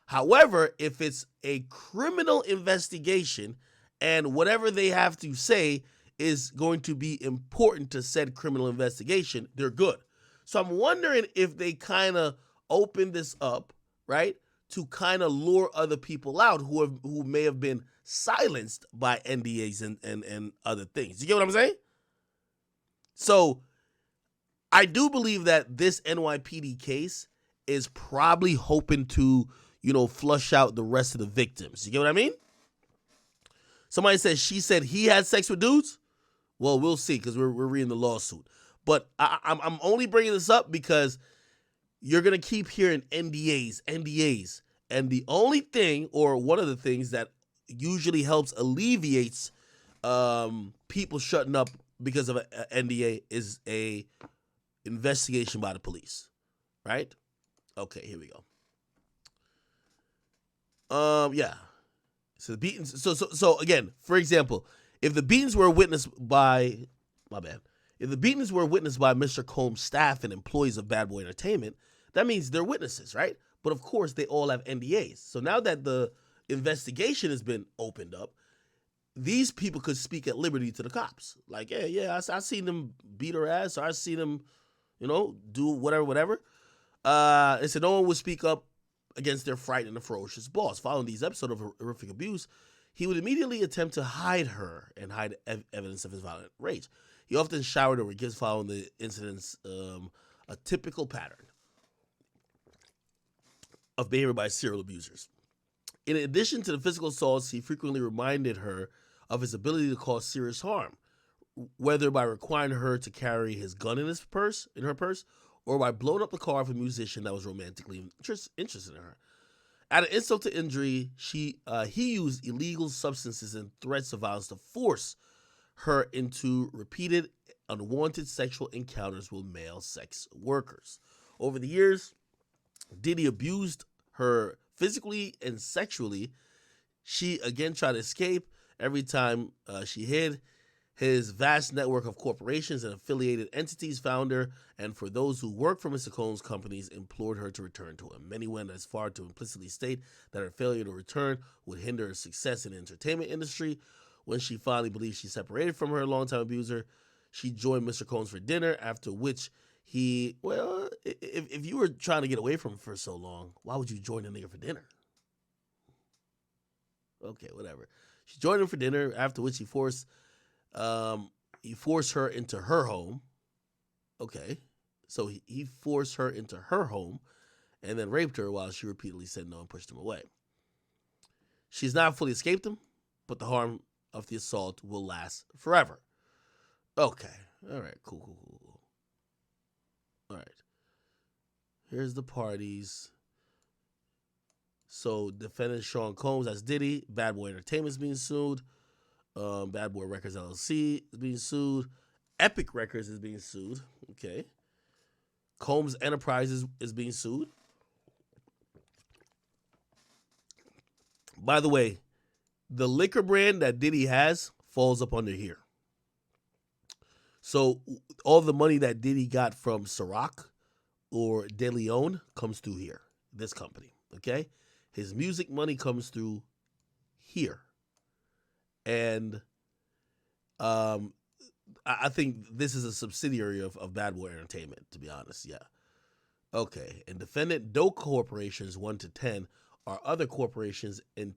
However, if it's a criminal investigation and whatever they have to say is going to be important to said criminal investigation, they're good. So I'm wondering if they kind of open this up, right, to kind of lure other people out who may have been silenced by NDAs and other things. You get what I'm saying? So I do believe that this NYPD case is probably hoping to, flush out the rest of the victims. You get what I mean? Somebody said she said he had sex with dudes. Well, we'll see because we're reading the lawsuit. But I'm only bringing this up because you're gonna keep hearing NDAs, and the only thing, or one of the things that usually helps alleviates people shutting up because of an NDA is a investigation by the police, right? Okay, here we go. Yeah. So the beatings. So again, for example, if the beatings were witnessed by, my bad, if the beatings were witnessed by Mr. Combs' staff and employees of Bad Boy Entertainment, that means they're witnesses, right? But of course, they all have NDAs. So now that the investigation has been opened up, these people could speak at liberty to the cops. Like, yeah, I seen them beat her ass, or I seen them, do whatever. They said no one would speak up against their frightening and ferocious boss. Following these episodes of horrific abuse, he would immediately attempt to hide her and hide evidence of his violent rage. He often showered over gifts following the incidents, a typical pattern of behavior by serial abusers. In addition to the physical assaults, he frequently reminded her of his ability to cause serious harm, whether by requiring her to carry his gun in her purse, or by blowing up the car of a musician that was romantically interested in her. At an insult to injury, he used illegal substances and threats of violence to force her into repeated unwanted sexual encounters with male sex workers. Over the years, Diddy abused her physically and sexually. She again tried to escape. Every time she hid, his vast network of corporations and affiliated entities found her, and for those who worked for Mr. Combs' companies, implored her to return to him. Many went as far to implicitly state that her failure to return would hinder her success in the entertainment industry. When she finally believed she separated from her longtime abuser, she joined Mr. Combs for dinner, after which if you were trying to get away from him for so long, why would you join a nigga for dinner? Okay, whatever. She joined him for dinner, after which he forced her into her home. Okay, so he forced her into her home and then raped her while she repeatedly said no and pushed him away. She's not fully escaped him, but the harm of the assault will last forever. Okay, all right, cool. All right, here's the parties. So defendant Sean Combs, that's Diddy. Bad Boy Entertainment's being sued. Bad Boy Records LLC is being sued. Epic Records is being sued. Okay. Combs Enterprises is being sued. By the way, the liquor brand that Diddy has falls up under here. So all the money that Diddy got from Ciroc or De Leon comes through here, this company. Okay. His music money comes through here. And I think this is a subsidiary of Bad Boy Entertainment, to be honest. Yeah. Okay. And defendant Doe corporations 1 to 10 are other corporations and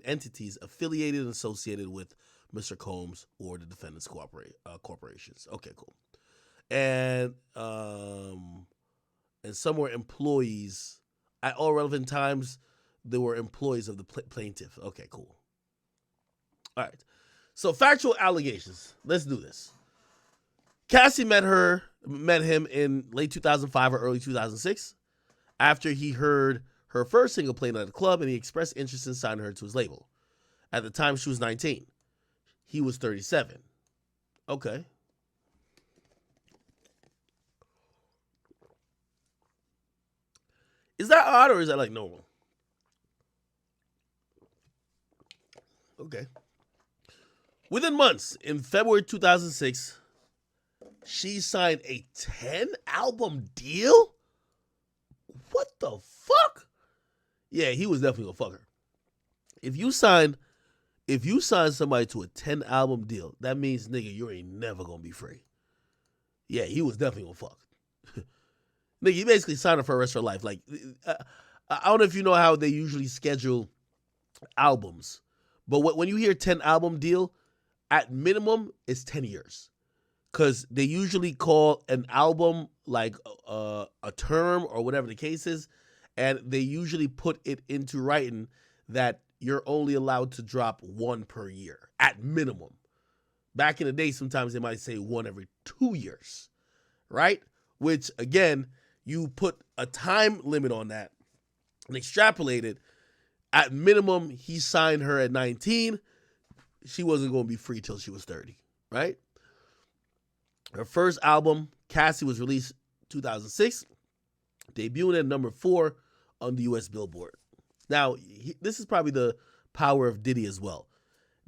entities affiliated and associated with Mr. Combs or the defendant's corporations. Okay, cool. And some were employees. At all relevant times, they were employees of the plaintiff. Okay, cool. All right. So factual allegations. Let's do this. Cassie met him in late 2005 or early 2006 after he heard her first single playing at a club, and he expressed interest in signing her to his label. At the time, she was 19. He was 37. Okay. Is that odd or is that like normal? Okay. Within months, in February 2006, she signed a 10-album deal? What the fuck? Yeah, he was definitely gonna fuck her. If you sign somebody to a 10-album deal, that means, nigga, you ain't never gonna be free. Yeah, he was definitely gonna fuck. Nigga, he basically signed her for the rest of her life. Like, I don't know if you know how they usually schedule albums, but when you hear 10-album deal, at minimum, it's 10 years. Because they usually call an album like a term or whatever the case is, and they usually put it into writing that you're only allowed to drop one per year, at minimum. Back in the day, sometimes they might say one every 2 years, right? Which, again, you put a time limit on that and extrapolate it. At minimum, he signed her at 19. She wasn't going to be free till she was 30, right? Her first album, Cassie, was released 2006, debuting at number 4 on the U.S. Billboard. Now, this is probably the power of Diddy as well.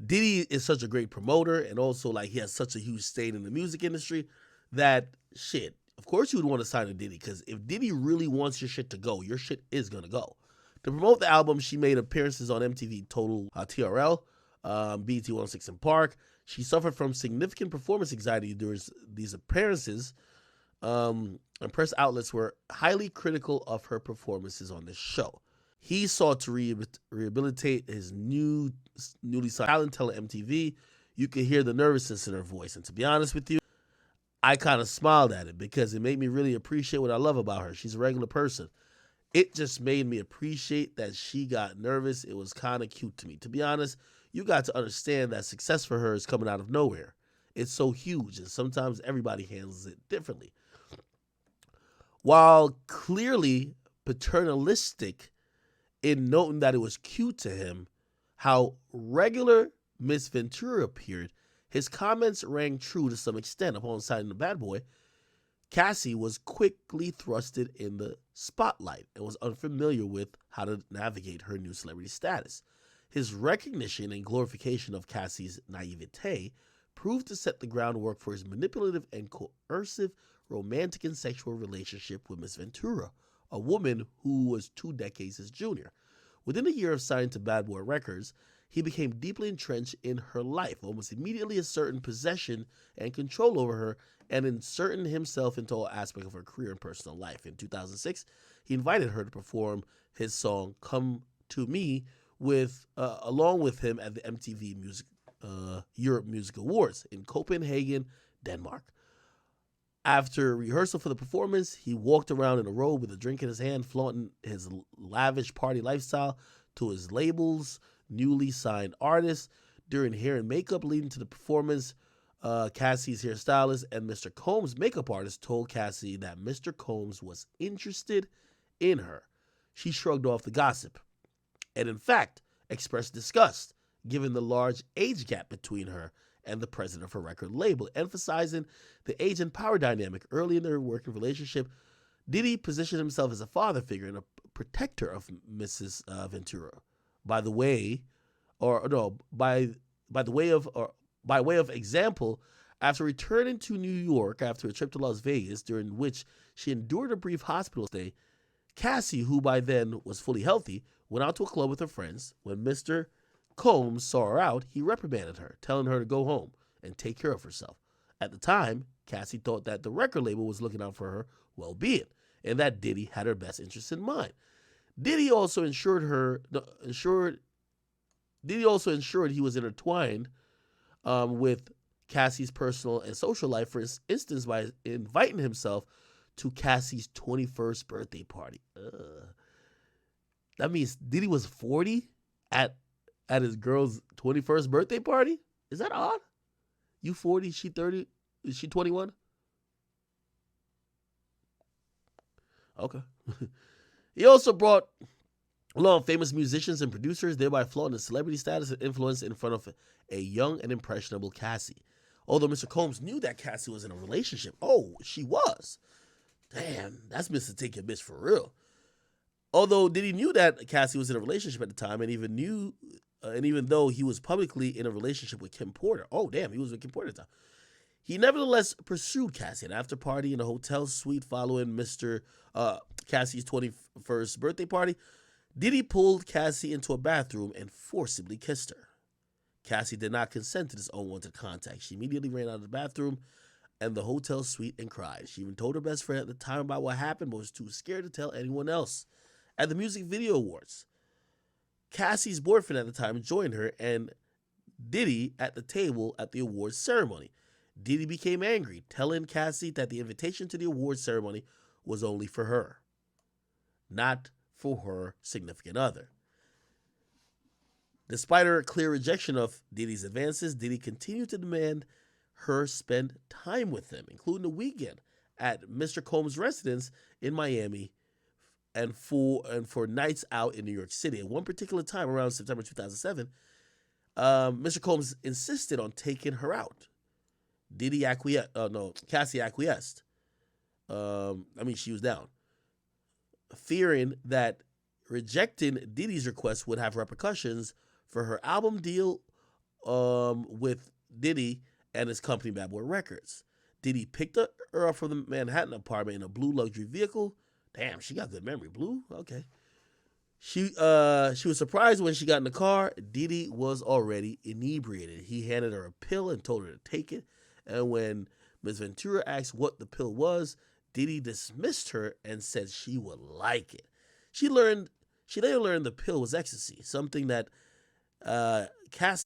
Diddy is such a great promoter, and also like he has such a huge stake in the music industry that shit, of course you would want to sign to Diddy, because if Diddy really wants your shit to go, your shit is going to go. To promote the album, she made appearances on MTV Total TRL, BET 106 & Park. She suffered from significant performance anxiety during these appearances, and press outlets were highly critical of her performances on this show. He sought to rehabilitate his newly signed talent, telling MTV, "You could hear the nervousness in her voice. And to be honest with you, I kind of smiled at it because it made me really appreciate what I love about her. She's a regular person. It just made me appreciate that she got nervous. It was kind of cute to me. To be honest, you got to understand that success for her is coming out of nowhere. It's so huge, and sometimes everybody handles it differently." While clearly paternalistic in noting that it was cute to him how regular Miss Ventura appeared, his comments rang true to some extent. Upon signing the bad boy, Cassie was quickly thrusted in the spotlight and was unfamiliar with how to navigate her new celebrity status. His recognition and glorification of Cassie's naivete proved to set the groundwork for his manipulative and coercive romantic and sexual relationship with Miss Ventura, a woman who was 2 decades his junior. Within a year of signing to Bad Boy Records, he became deeply entrenched in her life, almost immediately asserting possession and control over her, and inserting himself into all aspects of her career and personal life. In 2006, he invited her to perform his song "Come to Me" along with him at the MTV Europe Music Awards in Copenhagen, Denmark. After rehearsal for the performance, he walked around in a robe with a drink in his hand, flaunting his lavish party lifestyle to his label's newly signed artists. During hair and makeup leading to the performance, Cassie's hairstylist and Mr. Combs' makeup artist told Cassie that Mr. Combs was interested in her. She shrugged off the gossip and, in fact, expressed disgust given the large age gap between her and the president of her record label, emphasizing the age and power dynamic. Early in their working relationship, Diddy positioned himself as a father figure and a protector of Mrs. Ventura. By way of example, after returning to New York after a trip to Las Vegas, during which she endured a brief hospital stay, Cassie, who by then was fully healthy, went out to a club with her friends. When Mr. Combs saw her out, he reprimanded her, telling her to go home and take care of herself. At the time, Cassie thought that the record label was looking out for her well-being and that Diddy had her best interests in mind. Diddy also ensured he was intertwined with Cassie's personal and social life, for instance, by inviting himself to Cassie's 21st birthday party. That means Diddy was 40 at his girl's 21st birthday party? Is that odd? You 40, she 30, is she 21? Okay. He also brought along famous musicians and producers, thereby flaunting his celebrity status and influence in front of a young and impressionable Cassie. Although Mr. Combs knew that Cassie was in a relationship. Oh, she was. Damn, that's Mr. Take Your Bitch for real. Although Diddy knew that Cassie was in a relationship at the time, and even though he was publicly in a relationship with Kim Porter. Oh, damn, he was with Kim Porter at the time. He nevertheless pursued Cassie at an after party in a hotel suite following Cassie's 21st birthday party. Diddy pulled Cassie into a bathroom and forcibly kissed her. Cassie did not consent to this unwanted contact. She immediately ran out of the bathroom and the hotel suite and cried. She even told her best friend at the time about what happened, but was too scared to tell anyone else. At the Music Video Awards, Cassie's boyfriend at the time joined her and Diddy at the table at the awards ceremony. Diddy became angry, telling Cassie that the invitation to the awards ceremony was only for her, not for her significant other. Despite her clear rejection of Diddy's advances, Diddy continued to demand her spend time with him, including a weekend at Mr. Combs' residence in Miami and for nights out in New York City. At one particular time, around September 2007, Mr. Combs insisted on taking her out. Cassie acquiesced. She was down, fearing that rejecting Diddy's request would have repercussions for her album deal with Diddy and his company Bad Boy Records. Diddy picked her up from the Manhattan apartment in a blue luxury vehicle. Damn, she got good memory. Blue? Okay. She was surprised when she got in the car. Diddy was already inebriated. He handed her a pill and told her to take it. And when Ms. Ventura asked what the pill was, Diddy dismissed her and said she would like it. She later learned the pill was ecstasy, something that Cassie